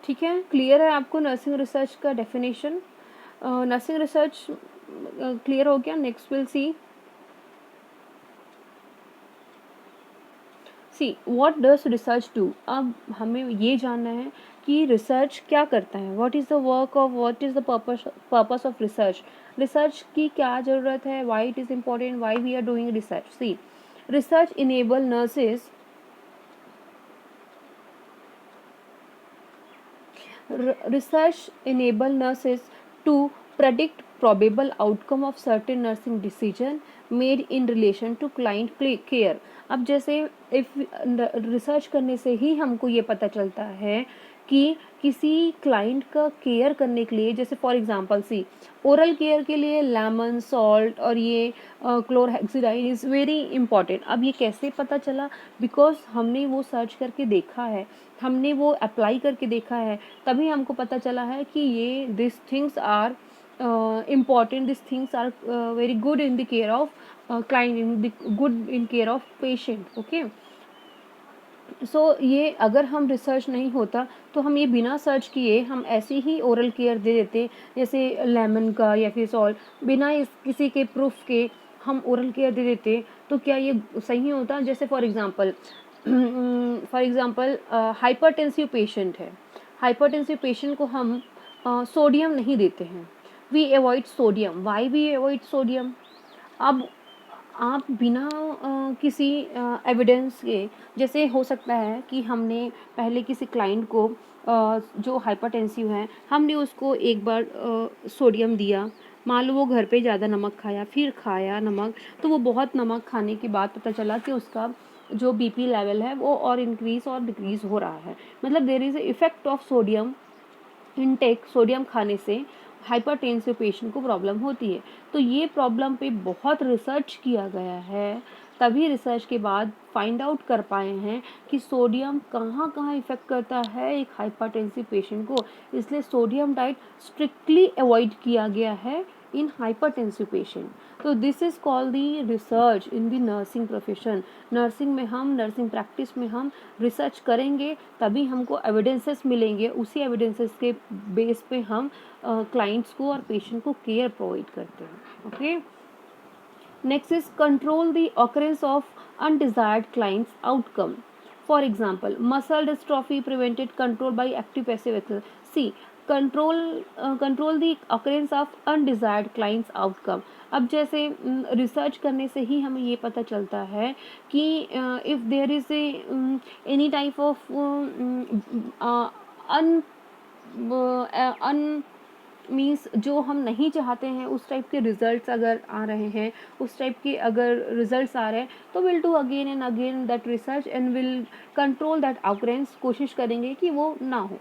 ठीक है, क्लियर है आपको नर्सिंग रिसर्च का डेफिनेशन? नर्सिंग रिसर्च क्लियर हो गया? Next will see what does research do. अब हमें ये जानना है कि रिसर्च क्या करता है, what is the work of, what is the purpose of research. Research की क्या ज़रूरत है, why it is important, why we are doing research. See research enable nurses research enable nurses to predict probable outcome of certain nursing decision made in relation to client care। अब जैसे if research करने से ही हमको ये पता चलता है कि किसी क्लाइंट का केयर करने के लिए, जैसे for example see oral care के लिए लेमन सॉल्ट और ये क्लोरहेक्सिडाइन इज़ वेरी इंपॉर्टेंट। अब ये कैसे पता चला? बिकॉज हमने वो सर्च करके देखा है, हमने वो अप्लाई करके देखा है, तभी हमको पता चला है कि ये this things are important, these things are very good in the care of client, in the good in care of patient। okay, सो ये अगर हम रिसर्च नहीं होता तो हम ये बिना सर्च किए हम ऐसे ही ओरल केयर दे देते, जैसे लेमन का या फिर सॉल्ट, बिना इस किसी के प्रूफ के हम ओरल केयर दे देते, तो क्या ये सही होता? जैसे फॉर एग्जांपल हाइपरटेंसिव पेशेंट है, हाइपरटेंसिव पेशेंट को हम सोडियम नहीं देते हैं, we avoid sodium. Why we avoid sodium? अब आप बिना किसी एविडेंस के, जैसे हो सकता है कि हमने पहले किसी क्लाइंट को जो हाइपरटेंसिव है, हमने उसको एक बार सोडियम दिया, मान लो वो घर पे ज़्यादा नमक खाया, फिर खाया नमक, तो वो बहुत नमक खाने के बाद पता चला कि उसका जो बीपी लेवल है वो और इंक्रीज़ और डिक्रीज़ हो रहा है। मतलब there is effect of sodium intake, sodium खाने से हाइपरटेंसिव पेशेंट को प्रॉब्लम होती है। तो ये प्रॉब्लम पे बहुत रिसर्च किया गया है, तभी रिसर्च के बाद फाइंड आउट कर पाए हैं कि सोडियम कहाँ कहाँ इफ़ेक्ट करता है एक हाइपरटेंसिव पेशेंट को। इसलिए सोडियम डाइट स्ट्रिक्टली अवॉइड किया गया है इन हाइपरटेंसिव पेशेंट। तो this is called the research in the nursing profession. Nursing में हम, नर्सिंग प्रैक्टिस में हम रिसर्च करेंगे, तभी हमको एविडेंसेस मिलेंगे, उसी एविडेंसेस के बेस पे हम क्लाइंट्स को और पेशेंट को केयर प्रोवाइड करते हैं। Okay, next is control the occurrence of undesired clients outcome. For example muscle dystrophy prevented control by active passive exercise. See control the occurrence of undesired clients outcome. अब जैसे research करने से ही हमें ये पता चलता है कि if there is any type of un un means जो हम नहीं चाहते हैं उस टाइप के रिजल्ट्स अगर आ रहे हैं, उस टाइप के अगर रिजल्ट्स आ रहे हैं, तो will do again and again that research and will control that आउटरेंस। कोशिश करेंगे कि वो ना हो।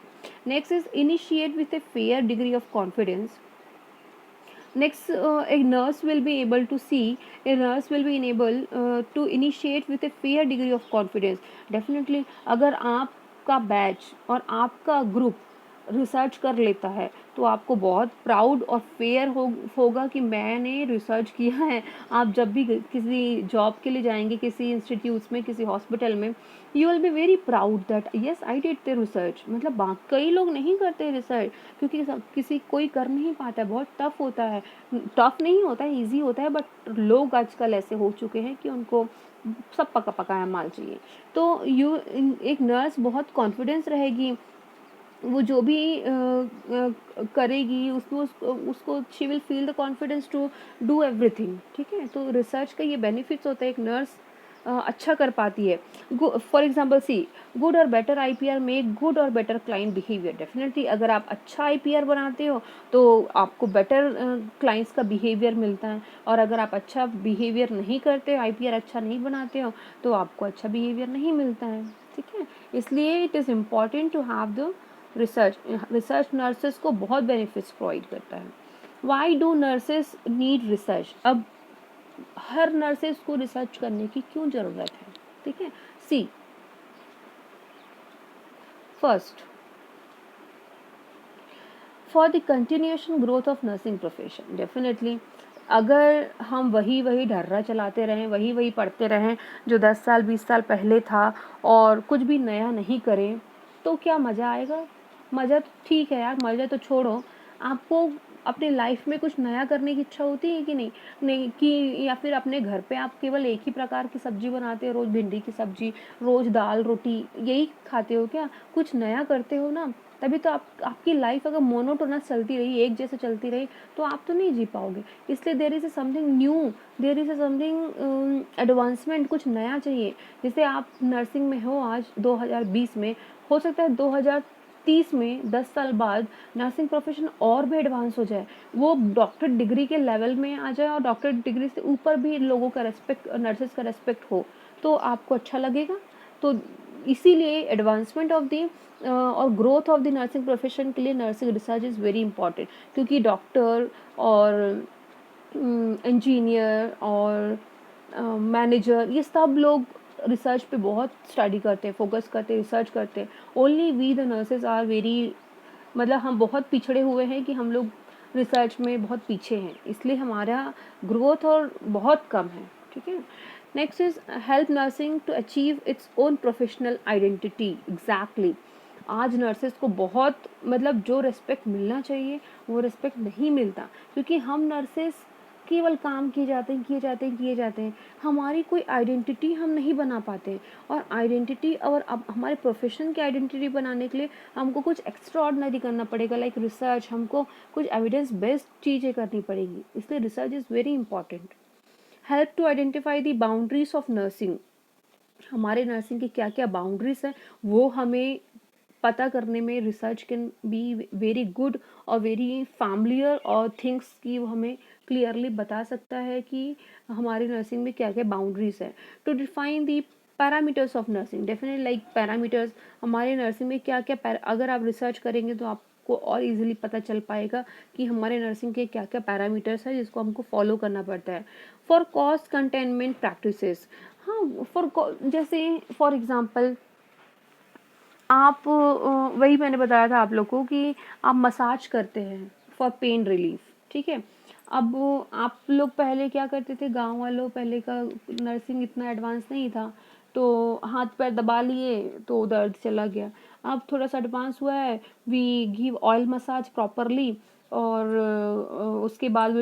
Next is initiate with a fair degree of confidence. Next, a nurse will be able to see, a nurse will be enabled to initiate with a fair degree of confidence। Definitely, अगर आपका batch और आपका group research कर लेता है तो आपको बहुत प्राउड और फेयर होगा कि मैंने रिसर्च किया है। आप जब भी किसी जॉब के लिए जाएंगे, किसी इंस्टीट्यूट्स में, किसी हॉस्पिटल में, you will be very proud that yes I did the research. मतलब कई लोग नहीं करते रिसर्च, क्योंकि किसी कोई कर नहीं पाता है, बहुत टफ होता है। टफ नहीं होता है, ईजी होता है, बट लोग आजकल ऐसे हो चुके हैं कि उनको सब पका पकाया माल चाहिए। तो एक नर्स बहुत कॉन्फिडेंस रहेगी, वो जो भी करेगी उसको उसको उसको she will feel the confidence to do everything. ठीक है, तो रिसर्च का ये बेनिफिट्स होता है, एक नर्स अच्छा कर पाती है। फॉर एग्जांपल सी गुड और बेटर आईपीआर मेक गुड और बेटर क्लाइंट बिहेवियर। डेफिनेटली अगर आप अच्छा आईपीआर बनाते हो तो आपको बेटर क्लाइंट्स का बिहेवियर मिलता है, और अगर आप अच्छा बिहेवियर नहीं करते, आईपीआर अच्छा नहीं बनाते हो, तो आपको अच्छा बिहेवियर नहीं मिलता है। ठीक है, इसलिए it is important to have the research. Research nurses को बहुत बेनिफिट्स प्रोवाइड करता है। Why do nurses need research? अब हर नर्सेस को रिसर्च करने की क्यों ज़रूरत है? ठीक है, see first for the continuation growth of nursing profession. Definitely अगर हम वही वही ढर्रा चलाते रहें, वही वही पढ़ते रहें जो 10 साल 20 साल पहले था, और कुछ भी नया नहीं करें, तो क्या मज़ा आएगा? मज़ा तो ठीक है यार, मज़ा तो छोड़ो, आपको अपनी लाइफ में कुछ नया करने की इच्छा होती है कि नहीं? नहीं कि या फिर अपने घर पे आप केवल एक ही प्रकार की सब्ज़ी बनाते हो, रोज़ भिंडी की सब्ज़ी, रोज़ दाल रोटी यही खाते हो क्या? कुछ नया करते हो ना, तभी तो आप आपकी लाइफ अगर मोनोटोनस चलती रही, एक जैसे चलती रही, तो आप तो नहीं जी पाओगे। इसलिए there is a something new, there is a something advancement, कुछ नया चाहिए। जैसे आप नर्सिंग में हो आज 2020 में, हो सकता है 2030 में 10 साल बाद नर्सिंग प्रोफेशन और भी एडवांस हो जाए, वो डॉक्टर डिग्री के लेवल में आ जाए और डॉक्टर डिग्री से ऊपर भी लोगों का रेस्पेक्ट, नर्सेस का रेस्पेक्ट हो, तो आपको अच्छा लगेगा। तो इसीलिए एडवांसमेंट ऑफ द और growth of the nursing profession के लिए nursing research is very important, क्योंकि डॉक्टर और इंजीनियर और मैनेजर, ये सब लोग रिसर्च पे बहुत स्टडी करते हैं, फोकस करते हैं, रिसर्च करते हैं। Only we the nurses are very, मतलब हम बहुत पिछड़े हुए हैं कि हम लोग रिसर्च में बहुत पीछे हैं, इसलिए हमारा ग्रोथ और बहुत कम है। ठीक है। Next is help nursing to achieve its own professional identity. Exactly, आज नर्सेस को बहुत, मतलब जो रिस्पेक्ट मिलना चाहिए वो रिस्पेक्ट नहीं मिलता, क्योंकि हम नर्सेस केवल काम किए जाते हैं, किए जाते हैं, किए जाते हैं, हमारी कोई आइडेंटिटी हम नहीं बना पाते हैं। और आइडेंटिटी, और अब हमारे प्रोफेशन की आइडेंटिटी बनाने के लिए हमको कुछ एक्स्ट्रा ऑर्डिनरी करना पड़ेगा, लाइक रिसर्च, हमको कुछ एविडेंस बेस्ड चीज़ें करनी पड़ेगी, इसलिए research is very important. Help to identify the boundaries of nursing, हमारे नर्सिंग की क्या क्या बाउंड्रीज हैं वो हमें पता करने में research can be very good और वेरी फैमिलियर और थिंग्स की वो हमें क्लियरली बता सकता है कि हमारी नर्सिंग में क्या क्या बाउंड्रीज है। To define the parameters of nursing, definitely like parameters, हमारे नर्सिंग में क्या क्या अगर आप रिसर्च करेंगे तो आपको और इजीली पता चल पाएगा कि हमारे नर्सिंग के क्या क्या पैरामीटर्स है जिसको हमको फॉलो करना पड़ता है। फॉर कॉस्ट कंटेनमेंट प्रैक्टिसेस, हाँ फॉर, जैसे फॉर एग्जांपल आप वही मैंने बताया था आप लोग को कि आप मसाज करते हैं फॉर पेन रिलीफ, ठीक है। अब आप लोग पहले क्या करते थे, गांव वालों, पहले का नर्सिंग इतना एडवांस नहीं था, तो हाथ पैर दबा लिए तो दर्द चला गया। अब थोड़ा सा एडवांस हुआ है, we give oil massage properly, और उसके बाद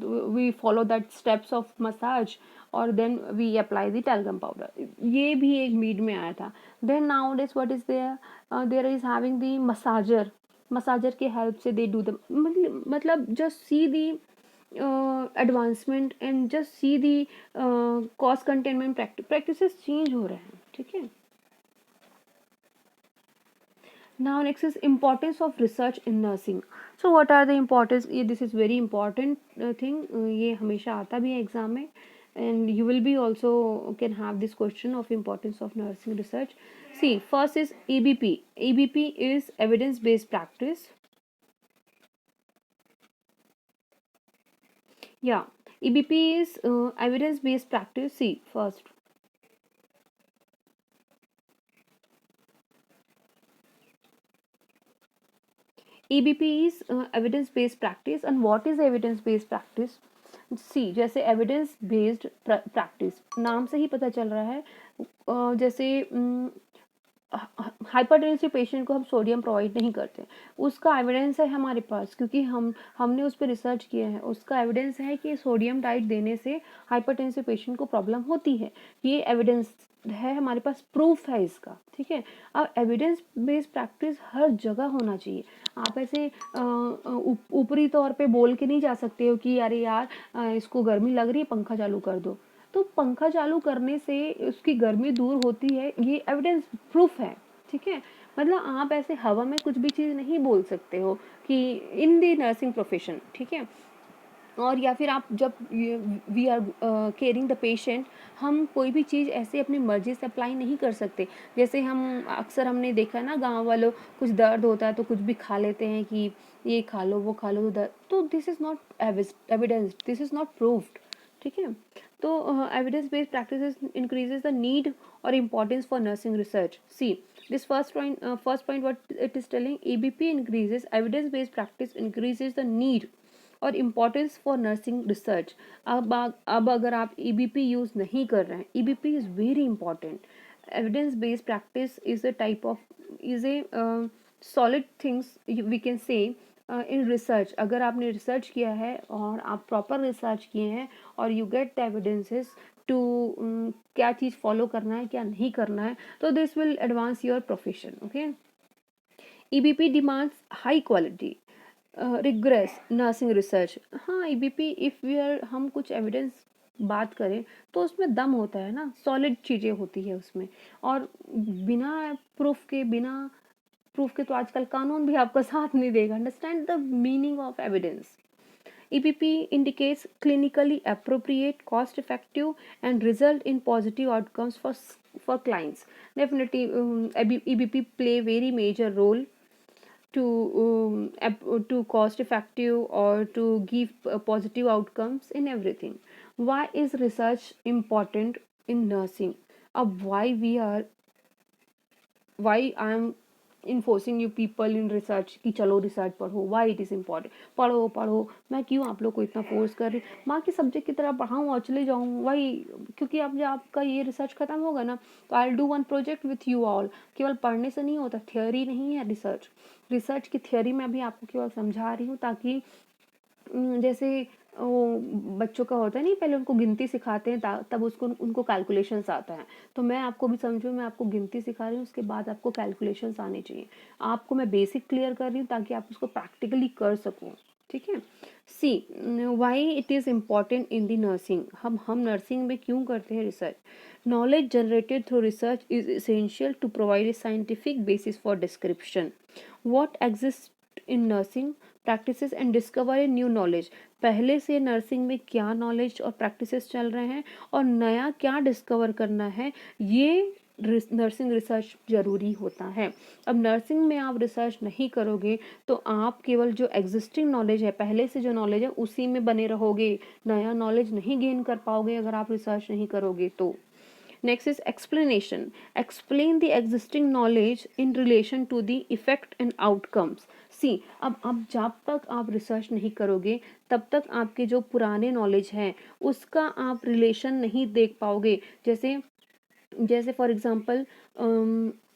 we follow that steps of massage, और then we apply the talcum powder, ये भी एक मीड में आया था। Then now days what is there, there is having the massager, massager के हेल्प से दे डू द, मतलब just see the advancement and just see the cost containment practices change हो रहे हैं, ठीक है। Now next is importance of research in nursing. So what are the importance, ये this is very important thing, ये हमेशा आता भी है एग्जाम में, and you will be also can have this question of importance of nursing research. See, first is EBP. EBP is evidence based practice. Yeah, EBP is evidence based practice. See, first EBP is evidence based practice, and what is evidence based practice? सी, जैसे evidence based practice, नाम से ही पता चल रहा है, जैसे hypertensive patient को हम सोडियम प्रोवाइड नहीं करते, उसका एविडेंस है हमारे पास, क्योंकि हमने उस पर रिसर्च किया है, उसका एविडेंस है कि सोडियम डाइट देने से हाइपरटेंसिव पेशेंट को प्रॉब्लम होती है, ये एविडेंस है हमारे पास, प्रूफ है इसका, ठीक है। अब एविडेंस बेस्ड प्रैक्टिस हर जगह होना चाहिए। आप ऐसे ऊपरी तौर पे बोल के नहीं जा सकते हो कि अरे यार इसको गर्मी लग रही है पंखा चालू कर दो, तो पंखा चालू करने से उसकी गर्मी दूर होती है, ये एविडेंस प्रूफ है, ठीक है। मतलब आप ऐसे हवा में कुछ भी चीज़ नहीं बोल सकते हो कि इन दी नर्सिंग प्रोफेशन, ठीक है। और या फिर आप जब we are caring the patient, हम कोई भी चीज़ ऐसे अपनी मर्जी से अप्लाई नहीं कर सकते। जैसे हम अक्सर हमने देखा ना, गांव वालों कुछ दर्द होता है तो कुछ भी खा लेते हैं कि ये खा लो वो खा लो तो दर्द, तो this is not evidence, this is not proved, ठीक है। तो evidence based practices increases the need और importance for nursing research. See, this first point what it is telling, EBP increases evidence based practice, increases the need और importance for nursing research. अब अगर आप EBP use नहीं कर रहे हैं, EBP is very important. Evidence based practice is a type of, is a solid things we can say in research, अगर आपने रिसर्च किया है और आप प्रॉपर रिसर्च किए हैं और you get the evidences to क्या चीज़ फॉलो करना है क्या नहीं करना है, तो this will advance your profession. Okay. EBP demands high quality rigorous nursing research. हाँ, ईबीपी इफ़ वी आर हम कुछ एविडेंस बात करें तो उसमें दम होता है ना, सॉलिड चीज़ें होती है उसमें. और बिना प्रूफ के तो आजकल कानून भी आपका साथ नहीं देगा. Understand the meaning of evidence. EPP indicates clinically appropriate, cost-effective, and result in positive outcomes for clients. Definitely, EBP play very major role to cost effective or to give positive outcomes in everything. Why is research important in nursing? अब why I am enforcing you people in research कि चलो research पढ़ो, why it is important. पढ़ो पढ़ो, मैं क्यों आप लोग को इतना फोर्स कर रही, माँ की सब्जेक्ट की तरह पढ़ाऊँ और चले जाऊँ वही. क्योंकि अब जब आपका ये रिसर्च खत्म होगा ना, तो I will do one project with you all. केवल पढ़ने से नहीं होता, थियोरी नहीं है रिसर्च. रिसर्च की थियोरी मैं भी आपको केवल समझा रही हूँ ताकि जैसे वो बच्चों का होता है नहीं, पहले उनको गिनती सिखाते हैं तब उसको उनको कैलकुलेशंस आता है. तो मैं आपको भी समझूँ, मैं आपको गिनती सिखा रही हूँ, उसके बाद आपको कैलकुलेशंस आने चाहिए. आपको मैं बेसिक क्लियर कर रही हूँ ताकि आप उसको प्रैक्टिकली कर सको. ठीक है. See why it is important in the nursing. हम नर्सिंग में क्यों करते हैं research? Knowledge generated through research is essential to provide a scientific basis for description what exist in nursing practices and discover a new knowledge. पहले से nursing में क्या knowledge और प्रैक्टिसेस चल रहे हैं और नया क्या डिस्कवर करना है, ये नर्सिंग रिसर्च ज़रूरी होता है. अब नर्सिंग में आप रिसर्च नहीं करोगे तो आप केवल जो एग्जिस्टिंग नॉलेज है, पहले से जो नॉलेज है उसी में बने रहोगे. नया नॉलेज नहीं गेन कर पाओगे अगर आप रिसर्च नहीं करोगे तो. Next is explanation. Explain the existing knowledge in relation to the effect and outcomes. See, अब जब तक आप रिसर्च नहीं करोगे तब तक आपके जो पुराने नॉलेज हैं उसका आप रिलेशन नहीं देख पाओगे. जैसे जैसे फॉर एग्जांपल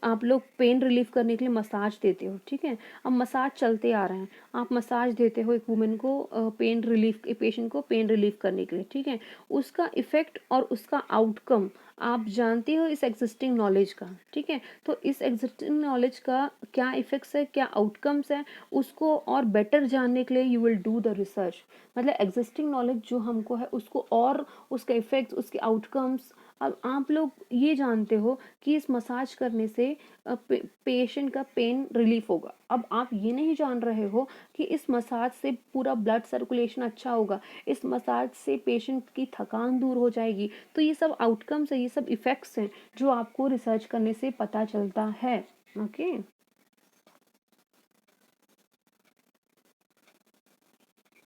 आप लोग पेन रिलीफ करने के लिए मसाज देते हो. ठीक है. अब मसाज चलते आ रहे हैं, आप मसाज देते हो एक वुमेन को पेन रिलीफ, पेशेंट को पेन रिलीफ करने के लिए. ठीक है. उसका इफेक्ट और उसका आउटकम आप जानते हो इस एग्जिस्टिंग नॉलेज का. ठीक है. तो इस एग्जिस्टिंग नॉलेज का क्या इफेक्ट्स है, क्या आउटकम्स है, उसको और बेटर जानने के लिए you will do the research. मतलब एग्जिस्टिंग नॉलेज जो हमको है उसको और उसके इफेक्ट्स, उसके आउटकम्स. अब आप लोग ये जानते हो कि इस मसाज करने से पेशेंट का पेन रिलीफ होगा. अब आप ये नहीं जान रहे हो कि इस मसाज से पूरा ब्लड सर्कुलेशन अच्छा होगा, इस मसाज से पेशेंट की थकान दूर हो जाएगी. तो ये सब आउटकम्स है, ये सब इफेक्ट्स हैं जो आपको रिसर्च करने से पता चलता है. ओके.